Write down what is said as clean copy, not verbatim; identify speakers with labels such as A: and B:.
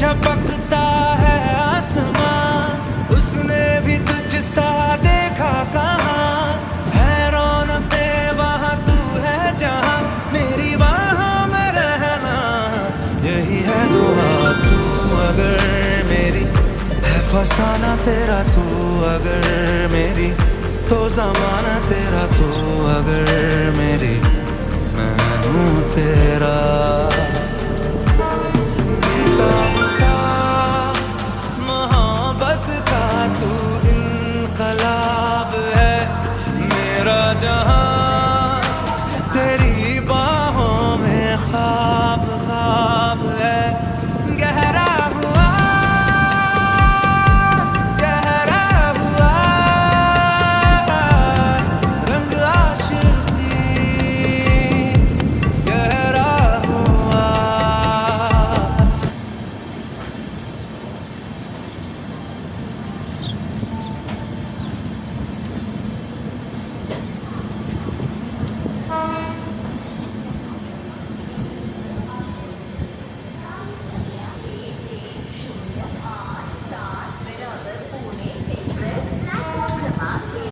A: झपकता है आसमां, उसने भी तुझसा देखा कहाँ। है रौनके वहाँ तू है जहाँ, मेरी बाहों में रहना यही है दुआ। तू अगर मेरी है फसाना तेरा, तू अगर मेरी तो ज़माना तेरा, तू अगर मेरी मैं हूँ तेरा।